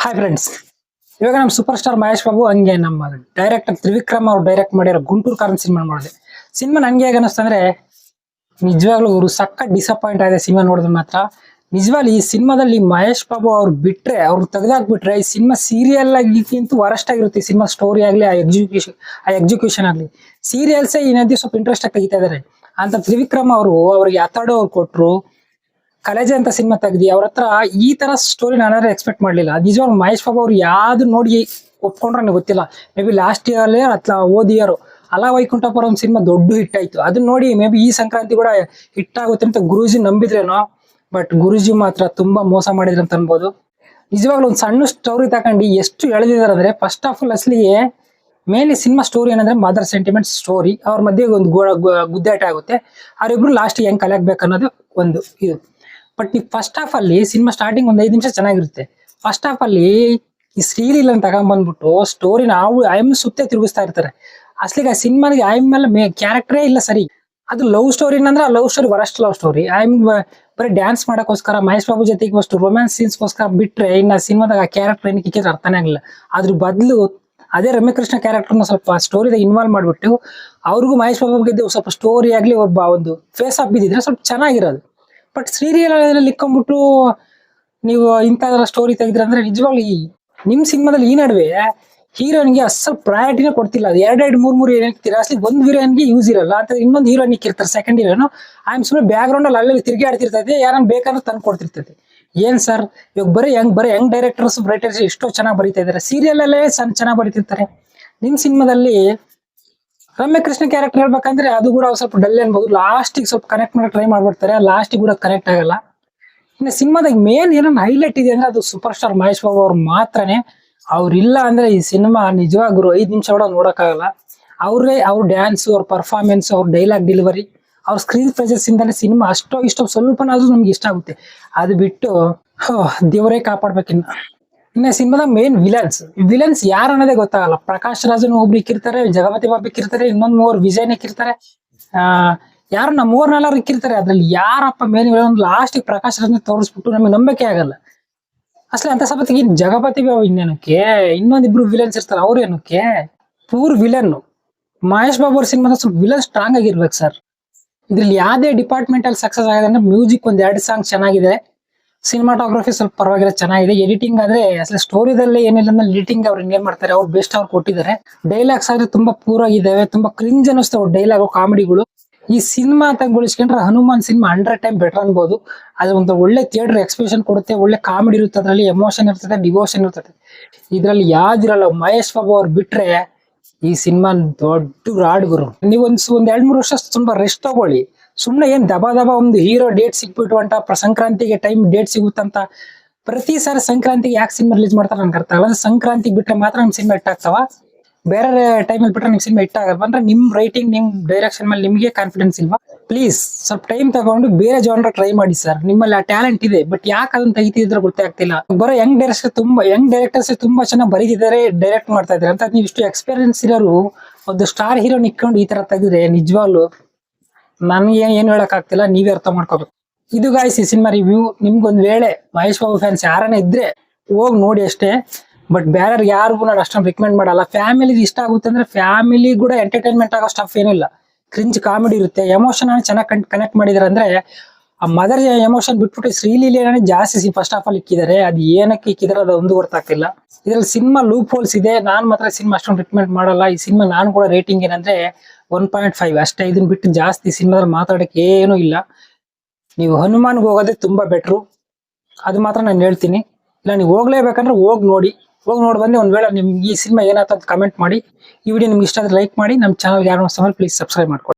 Hi friends, ಇವಾಗ ನಮ್ಮ super star Mahesh Babu ಹಂಗೆ ನಮ್ಮ ಡೈರೆಕ್ಟರ್ ತ್ರಿವಿಕ್ರಮ್ ಅವ್ರು ಡೈರೆಕ್ಟ್ ಮಾಡಿರೋ ಗುಂಟೂರು ಕಾರನ್ ಸಿನಿಮಾ ನೋಡಿದೆ. ಸಿನಿಮಾ ನಂಗೆ ಹೇಗೆ ಅನಿಸ್ತಂದ್ರೆ ನಿಜವಾಗ್ಲೂ ಅವರು ಸಕ್ಕ ಡಿಸಪಾಯಿಂಟ್ ಆಗಿದೆ ಸಿನಿಮಾ ನೋಡಿದ್ರೆ ಮಾತ್ರ. ನಿಜವಾಗ್ಲೂ ಈ ಸಿನಿಮಾದಲ್ಲಿ ಮಹೇಶ್ ಬಾಬು ಅವ್ರು ಬಿಟ್ರೆ, ಅವ್ರು ತೆಗೆದಾಕ್ಬಿಟ್ರೆ ಈ ಸಿನಿಮಾ ಸೀರಿಯಲ್ ಆಗಿಕ್ಕಿಂತ ವರಸ್ಟ್ ಆಗಿರುತ್ತೆ. ಈ ಸಿನಿಮಾ ಸ್ಟೋರಿ ಆಗ್ಲಿ, ಆ ಎಕ್ಸಿಕ್ಯೂಷನ್ ಆಗ್ಲಿ, ಸೀರಿಯಲ್ಸೇ ಈ ನದಿ ಸ್ವಲ್ಪ ಇಂಟ್ರೆಸ್ಟ್ ಆಗಿ ತೆಗಿತಾ ಇದಾರೆ ಅಂತ ತ್ರಿವಿಕ್ರಮ್ ಅವರು ಅವ್ರಿಗೆ ಅಥರ್ಡ್ ಅವ್ರು ಕೊಟ್ರು. ಕಲೇಜೆ ಅಂತ ಸಿನಿಮಾ ತೆಗ್ದಿ ಅವ್ರ ಹತ್ರ ಈ ತರ ಸ್ಟೋರಿ ನಾನಾದ್ರೆ ಎಕ್ಸ್ಪೆಕ್ಟ್ ಮಾಡ್ಲಿಲ್ಲ. ನಿಜವಾಗ್ಲೂ ಮಹೇಶ್ ಬಾಬು ಅವ್ರು ಯಾವ್ದು ನೋಡಿ ಒಪ್ಕೊಂಡ್ರೆ ನನಗೆ ಗೊತ್ತಿಲ್ಲ. ಮೇ ಬಿ ಲಾಸ್ಟ್ ಇಯರ್ ಅಥವಾ ಓದ್ ಇಯರ್ ಅಲಾ ವೈಕುಂಠಪುರ ಒಂದು ಸಿನಿಮಾ ದೊಡ್ಡ ಹಿಟ್ ಆಯ್ತು. ಅದನ್ನ ನೋಡಿ ಮೇ ಬಿ ಈ ಸಂಕ್ರಾಂತಿ ಕೂಡ ಹಿಟ್ ಆಗುತ್ತೆ ಅಂತ ಗುರೂಜಿ ನಂಬಿದ್ರೇನೋ, ಬಟ್ ಗುರೂಜಿ ಮಾತ್ರ ತುಂಬಾ ಮೋಸ ಮಾಡಿದ್ರು ಅಂತ ಅನ್ಬೋದು. ನಿಜವಾಗ್ಲೂ ಒಂದು ಸಣ್ಣ ಸ್ಟೋರಿ ತಗೊಂಡು ಎಷ್ಟು ಎಳೆದಿದ್ದಾರೆ ಅಂದ್ರೆ, ಫಸ್ಟ್ ಆಫ್ ಆಲ್ ಅಸಲಿಗೆ ಮೇನ್ ಸಿನಿಮಾ ಸ್ಟೋರಿ ಏನಂದ್ರೆ ಮದರ್ ಸೆಂಟಿಮೆಂಟ್ ಸ್ಟೋರಿ. ಅವ್ರ ಮಧ್ಯೆ ಒಂದು ಗುದ್ದಾಟ ಆಗುತ್ತೆ, ಅವರಿಬ್ರು ಲಾಸ್ಟ್ ಹೆಂಗ್ ಕಲಿಯಾಕ್ಬೇಕು ಅನ್ನೋದು ಒಂದು ಇದು. ಬಟ್ ಈ ಫಸ್ಟ್ ಹಾಫ್ ಅಲ್ಲಿ ಸಿನಿಮಾ ಸ್ಟಾರ್ಟಿಂಗ್ ಒಂದ್ 5 ನಿಮಿಷ ಚೆನ್ನಾಗಿರುತ್ತೆ. ಫಸ್ಟ್ ಹಾಫ್ ಅಲ್ಲಿ ಈ ಶ್ರೀಲೀಲ ಅಂತ ತಗೊಂಡ್ಬಂದ್ಬಿಟ್ಟು ಸ್ಟೋರಿನ ಆಯಮ್ ಸುತ್ತೆ ತಿರುಗಿಸ್ತಾ ಇರ್ತಾರೆ. ಅಸ್ಲಿಗೆ ಆ ಸಿನಿಮಾಗೆ ಆಯಮ್ ಮೇಲೆ ಕ್ಯಾರೆಕ್ಟರೇ ಇಲ್ಲ ಸರಿ. ಅದು ಲವ್ ಸ್ಟೋರಿ ಅಂದ್ರೆ ಆ love story worst love story. ಆಯಮ್ ಬರೀ ಡ್ಯಾನ್ಸ್ ಮಾಡಕ್ಕೋಸ್ಕರ ಮಹೇಶ್ ಬಾಬು ಜೊತೆಗೆ ಅಷ್ಟು ರೊಮ್ಯಾನ್ಸ್ ಸೀನ್ಸ್ಗೋಸ್ಕರ ಬಿಟ್ರೆ ಇನ್ನು ಸಿನಿಮಾದಾಗ ಆ ಕ್ಯಾರೆಕ್ಟರ್ ಏನಕ್ಕೆ ಇಕ್ಕಿದ್ರೆ ಅರ್ಥನೇ ಆಗಿಲ್ಲ. ಅದ್ರ ಬದಲು ಅದೇ ರಮ್ಯಕೃಷ್ಣ ಕ್ಯಾರೆಕ್ಟರ್ನ ಸ್ವಲ್ಪ ಸ್ಟೋರಿದಾಗ ಇನ್ವಾಲ್ವ್ ಮಾಡ್ಬಿಟ್ಟು ಅವ್ರಿಗೂ ಮಹೇಶ್ ಬಾಬು ಗೆದ್ದು ಸ್ವಲ್ಪ ಸ್ಟೋರಿ ಆಗ್ಲಿ ಒಬ್ಬ ಒಂದು ಫೇಸ್ ಆಫ್ ಬಿದ್ದಿದ್ರೆ ಸ್ವಲ್ಪ ಚೆನ್ನಾಗಿರೋದು. ಬಟ್ ಸೀರಿಯಲ್ ಇಕ್ಕೊಂಡ್ಬಿಟ್ಟು ನೀವು ಇಂಥದ್ರ ಸ್ಟೋರಿ ತೆಗೆದ್ರೆ ಅಂದ್ರೆ ನಿಜವಾಗ್ಲೂ ನಿಮ್ ಸಿನಿಮಾದಲ್ಲಿ ಈ ನಡುವೆ ಹೀರೋಯಿನ್ಗೆ ಅಸಲ್ ಪ್ರಯಾರಿಟಿನೇ ಕೊಡ್ತಿಲ್ಲ. ಅದು ಎರಡೆರಡು ಮೂರ್ ಏನಿರ್ತೀರ ಅಸಲಿ ಒಂದ್ ಹೀರೋಯಿನ್ಗೆ ಯೂಸ್ ಇರಲ್ಲ ಅಂತ ಇನ್ನೊಂದು ಹೀರೋಯಿನ್ ಇಕ್ಕಿರ್ತಾರೆ ಸೆಕೆಂಡ್ ಹೀರೋನು. ಐ ಸುಮ್ಮನೆ ಬ್ಯಾಕ್ ಗ್ರೌಂಡ್ ಅಲ್ಲಿ ತಿರುಗಿ ಆಡ್ತಿರ್ತೈತೆ, ಯಾರನ್ನ ಬೇಕಾದ್ರೂ ತಂದು ಕೊಡ್ತಿರ್ತೈತೆ. ಏನ್ ಸರ್ ಇವಾಗ ಬರೀ ಹೆಂಗ್ ಡೈರೆಕ್ಟರ್ಸ್ ರೈಟರ್ಸ್ ಎಷ್ಟೋ ಚೆನ್ನಾಗಿ ಬರೀತಾ ಇದಾರೆ, ಸೀರಿಯಲ್ ಅಲ್ಲೇ ಚೆನ್ನಾಗಿ ಬರೀತಿರ್ತಾರೆ. ನಿಮ್ ಸಿನಿಮಾದಲ್ಲಿ ರಮ್ಯಕೃಷ್ಣ ಕ್ಯಾರೆಕ್ಟರ್ ಹೇಳ್ಬೇಕಂದ್ರೆ ಅದು ಕೂಡ ಸ್ವಲ್ಪ ಡಲ್ ಅನ್ಬೋದು. ಲಾಸ್ಟಿಗೆ ಸ್ವಲ್ಪ ಕನೆಕ್ಟ್ ಮಾಡಕ್ ಟ್ರೈ ಮಾಡ್ಬಿಡ್ತಾರೆ, ಲಾಸ್ಟಿಗೆ ಕೂಡ ಕನೆಕ್ಟ್ ಆಗಲ್ಲ. ಇನ್ನು ಸಿನಿಮಾದಾಗ ಮೇನ್ ಏನೋ ಹೈಲೈಟ್ ಇದೆ ಅಂದ್ರೆ ಅದು ಸೂಪರ್ ಸ್ಟಾರ್ ಮಹೇಶ್ ಬಾಬು ಅವ್ರು ಮಾತ್ರನೇ. ಅವ್ರಿಲ್ಲ ಅಂದ್ರೆ ಈ ಸಿನಿಮಾ ನಿಜವಾಗ್ರು 5 ನಿಮಿಷ ಕೂಡ ನೋಡಕ್ಕಾಗಲ್ಲ. ಅವ್ರ ಡ್ಯಾನ್ಸ್, ಅವ್ರ ಪರ್ಫಾರ್ಮೆನ್ಸ್, ಅವ್ರ ಡೈಲಾಗ್ ಡೆಲಿವರಿ, ಅವ್ರ ಸ್ಕ್ರೀನ್ ಪ್ರೆಸೆನ್ಸ್ ಇಂದಾನೆ ಸಿನಿಮಾ ಇಷ್ಟೋ ಸ್ವಲ್ಪನಾದ್ರೂ ನಮ್ಗೆ ಇಷ್ಟ ಆಗುತ್ತೆ. ಅದು ಬಿಟ್ಟು ದೇವರೇ ಕಾಪಾಡ್ಬೇಕಿನ್ನ. ಇನ್ನ ಸಿನಿಮಾದ ಮೇನ್ ವಿಲನ್ಸ್ ಯಾರು ಅನ್ನೋದೇ ಗೊತ್ತಾಗಲ್ಲ. ಪ್ರಕಾಶ್ ರಾಜನ್ ಒಬ್ರು ಇಕ್ಕಿರ್ತಾರೆ, ಜಗಪತಿ ಬಾಬು ಇಕ್ಕಿರ್ತಾರೆ, ಇನ್ನೊಂದ್ 3 ವಿಜಯನ್ ಇಕ್ಕಿರ್ತಾರೆ, ಯಾರು ನಮ್ಮ 3-4 ಇಕ್ಕಿರ್ತಾರೆ. ಅದ್ರಲ್ಲಿ ಯಾರಪ್ಪ ಮೇನ್ ವಿಲನ್ ಲಾಸ್ಟ್ ಪ್ರಕಾಶ್ ರಾಜನ್ ತೋರಿಸ್ಬಿಟ್ಟು ನಮಗೆ ನಂಬಿಕೆ ಆಗಲ್ಲ. ಅಸಲಿ ಅಂತ ಸಪತ್ತಿಗೆ ಜಗಪತಿ ಬಾಬು ಇನ್ನೇನಕ್ಕೆ, ಇನ್ನೊಂದಿಬ್ರು ವಿಲನ್ಸ್ ಇರ್ತಾರೆ, ಅವ್ರೇನಕ್ಕೆ ಪೂರ್ ವಿಲನ್. ಮಹೇಶ್ ಬಾಬು ಅವ್ರ ಸಿನಿಮಾದ ಸ್ವಲ್ಪ ವಿಲನ್ ಸ್ಟ್ರಾಂಗ್ ಆಗಿರ್ಬೇಕು ಸರ್. ಇದ್ರಲ್ಲಿ ಯಾವ್ದೇ ಡಿಪಾರ್ಟ್ಮೆಂಟ್ ಅಲ್ಲಿ ಸಕ್ಸಸ್ ಆಗಿದೆ ಅಂದ್ರೆ ಮ್ಯೂಸಿಕ್ 1-2 ಸಾಂಗ್ ಚೆನ್ನಾಗಿದೆ, ಸಿನಿಮಾಟೋಗ್ರಫಿ ಸ್ವಲ್ಪ ಪರವಾಗಿಲ್ಲ ಚೆನ್ನಾಗಿದೆ, ಎಡಿಟಿಂಗ್ ಆದ್ರೆ ಅಸಲು ಸ್ಟೋರಿದಲ್ಲಿ ಏನಿಲ್ಲ ಅಂದ್ರೆ ಎಡಿಟಿಂಗ್ ಅವ್ರು ಏನ್ ಮಾಡ್ತಾರೆ, ಅವ್ರು ಬೆಸ್ಟ್ ಅವ್ರು ಕೊಟ್ಟಿದ್ದಾರೆ. ಡೈಲಾಗ್ಸ್ ಆದ್ರೆ ತುಂಬಾ ಪೂರಾಗಿದ್ದಾವೆ, ತುಂಬಾ ಕ್ರಿಂಜ್ ಅನ್ನಿಸ್ತವೆ ಡೈಲಾಗ್ ಕಾಮಿಡಿಗಳು. ಈ ಸಿನಿಮಾ ಅಂತ ಹೋಲಿಸ್ಕೊಂಡ್ರೆ ಹನುಮಾನ್ ಸಿನಿಮಾ 100 ಟೈಮ್ ಬೆಟರ್ ಅನ್ಬೋದು. ಅದು ಒಂದು ಒಳ್ಳೆ ಥಿಯೇಟರ್ ಎಕ್ಸ್ಪ್ರೆಷನ್ ಕೊಡುತ್ತೆ, ಒಳ್ಳೆ ಕಾಮಿಡಿ ಇರುತ್ತೆ, ಅದ್ರಲ್ಲಿ ಎಮೋಷನ್ ಇರ್ತದೆ, ಡಿವೋಷನ್ ಇರ್ತದೆ. ಇದ್ರಲ್ಲಿ ಯಾವ್ದಿರಲ್ಲ. ಮಹೇಶ್ ಬಾಬು ಅವ್ರು ಬಿಟ್ರೆ ಈ ಸಿನಿಮಾ ದೊಡ್ಡ ರಾಡ್ಗುರು. ನೀವು ಒಂದ್ 2-3 ವರ್ಷ ತುಂಬಾ ರೆಸ್ಟ್ ತಗೊಳ್ಳಿ. ಸುಮ್ನೆ ಏನ್ ದಬಾ ಒಂದು ಹೀರೋ ಡೇಟ್ ಸಿಕ್ಬಿಟ್ಟು ಅಂತ ಸಂಕ್ರಾಂತಿಗೆ ಟೈಮ್ ಡೇಟ್ ಸಿಗುತ್ತಂತ ಪ್ರತಿ ಸಾರಿ ಸಂಕ್ರಾಂತಿಗೆ ಯಾಕೆ ಸಿನಿಮಾ ರಿಲೀಸ್ ಮಾಡ್ತಾರೆ ನನ್ಗೆ ಅರ್ಥ ಆಗಲ್ಲ. ಸಂಕ್ರಾಂತಿಗೆ ಬಿಟ್ರೆ ಮಾತ್ರ ನಮ್ ಸಿನಿಮಾ ಹಿಟ್ ಆಗ್ತಾವ, ಬೇರೆ ಟೈಮಲ್ಲಿ ಬಿಟ್ರೆ ನಿಮ್ ಸಿನಿಮಾ ಹಿಟ್ ಆಗಲ್ವಾ? ಅಂದ್ರೆ ನಿಮ್ ರೈಟಿಂಗ್, ನಿಮ್ ಡೈರೆಕ್ಷನ್ ಮೇಲೆ ನಿಮ್ಗೆ ಕಾನ್ಫಿಡೆನ್ಸ್ ಇಲ್ವಾ? ಪ್ಲೀಸ್ ಸ್ವಲ್ಪ ಟೈಮ್ ತಗೊಂಡು ಬೇರೆ ಜಾನರ್ ಟ್ರೈ ಮಾಡಿ ಸರ್. ನಿಮ್ಮಲ್ಲಿ ಆ ಟ್ಯಾಲೆಂಟ್ ಇದೆ, ಬಟ್ ಯಾಕೆ ಅದನ್ನ ತೆಗಿತಿದ್ರೆ ಗೊತ್ತಾಗ್ತಿಲ್ಲ. ಬರೋ ಯಂಗ್ ಡೈರೆಕ್ಟರ್ಸ್ ತುಂಬಾ ಚೆನ್ನಾಗಿ ಬರೀತಿದ್ದಾರೆ, ಡೈರೆಕ್ಟ್ ಮಾಡ್ತಾ ಇದಾರೆ ಅಂತ. ನೀವು ಇಷ್ಟು ಎಕ್ಸ್ಪೀರಿಯನ್ಸ್ ಇರೋರು ಒಂದು ಸ್ಟಾರ್ ಹೀರೋ ನಿಕ್ಕೊಂಡು ಈ ತರ ತೆಗೆದ್ರೆ ನಿಜವಾಗ್ಲು ನನ್ಗೆ ಏನ್ ಹೇಳಕ್ ಆಗ್ತಿಲ್ಲ, ನೀವೇ ಅರ್ಥ ಮಾಡ್ಕೋಬೇಕು. ಇದು ಗಾಯ್ಸ್ ಈ ಸಿನಿಮಾ ರಿವ್ಯೂ. ನಿಮ್ಗೊಂದ್ ವೇಳೆ ಮಹೇಶ್ ಬಾಬು ಫ್ಯಾನ್ಸ್ ಯಾರನ್ನ ಇದ್ರೆ ಹೋಗಿ ನೋಡಿ ಅಷ್ಟೇ. ಬಟ್ ಬೇರೆ ಯಾರಿಗೂ ನಾನು ಅಷ್ಟೊಂದು ರಿಕಮೆಂಡ್ ಮಾಡಲ್ಲ. ಫ್ಯಾಮಿಲಿ ಇಷ್ಟ ಆಗುತ್ತೆ ಅಂದ್ರೆ ಫ್ಯಾಮಿಲಿ ಕೂಡ ಎಂಟರ್ಟೈನ್ಮೆಂಟ್ ಆಗೋ ಸ್ಟಫ್ ಏನಿಲ್ಲ, ಕ್ರಿಂಜ್ ಕಾಮಿಡಿ ಇರುತ್ತೆ, ಎಮೋಷನ್ ಚೆನ್ನಾಗಿ ಕನೆಕ್ಟ್ ಮಾಡಿದಾರೆ. ಅಂದ್ರೆ ಆ ಮದರ್ ಎಮೋಷನ್ ಬಿಟ್ಬಿಟ್ಟು ಶ್ರೀಲೀಲೆನೇ ಜಾಸ್ತಿ ಫಸ್ಟ್ ಹಾಫ್ ಅಲ್ಲಿ ಇಕ್ಕಿದ್ದಾರೆ. ಅದು ಏನಕ್ಕೆ ಇಕ್ಕಿದಾರೆ ಅದು ಒಂದು ಗೊತ್ತಾಗ್ತಿಲ್ಲ. ಇದ್ರಲ್ಲಿ ಸಿನಿಮಾ ಲೂಪ್ ಹೋಲ್ಸ್ ಇದೆ. ನಾನ್ ಮಾತ್ರ ಸಿನಿಮಾ ಅಷ್ಟೊಂದು ರಿಕಮೆಂಡ್ ಮಾಡಲ್ಲ. ಈ ಸಿನಿಮಾ ನಾನು ಕೂಡ ರೇಟಿಂಗ್ ಏನಂದ್ರೆ 1.5 ಅಷ್ಟೇ. ಇದನ್ನ ಬಿಟ್ಟು ಜಾಸ್ತಿ ಸಿನಿಮಾದಲ್ಲಿ ಮಾತಾಡಕ್ಕೆ ಏನೂ ಇಲ್ಲ. ನೀವು ಹನುಮಾನ್ಗೆ ಹೋಗೋದೇ ತುಂಬಾ ಬೆಟ್ರು, ಅದು ಮಾತ್ರ ನಾನು ಹೇಳ್ತೀನಿ. ಇಲ್ಲ ನೀವು ಹೋಗ್ಲೇಬೇಕಂದ್ರೆ ಹೋಗಿ ನೋಡಿ ಬಂದು ಒಂದ್ ವೇಳೆ ನಿಮ್ಗೆ ಈ ಸಿನಿಮಾ ಏನಾಗ್ತದೆ ಕಮೆಂಟ್ ಮಾಡಿ. ಈ ವಿಡಿಯೋ ನಿಮ್ಗೆ ಇಷ್ಟ ಆದ್ರೆ ಲೈಕ್ ಮಾಡಿ. ನಮ್ಮ ಚಾನಲ್ ಯಾರು ಪ್ಲೀಸ್ ಸಬ್ಸ್ಕ್ರೈಬ್ ಮಾಡ್ಕೊಳ್ಳಿ.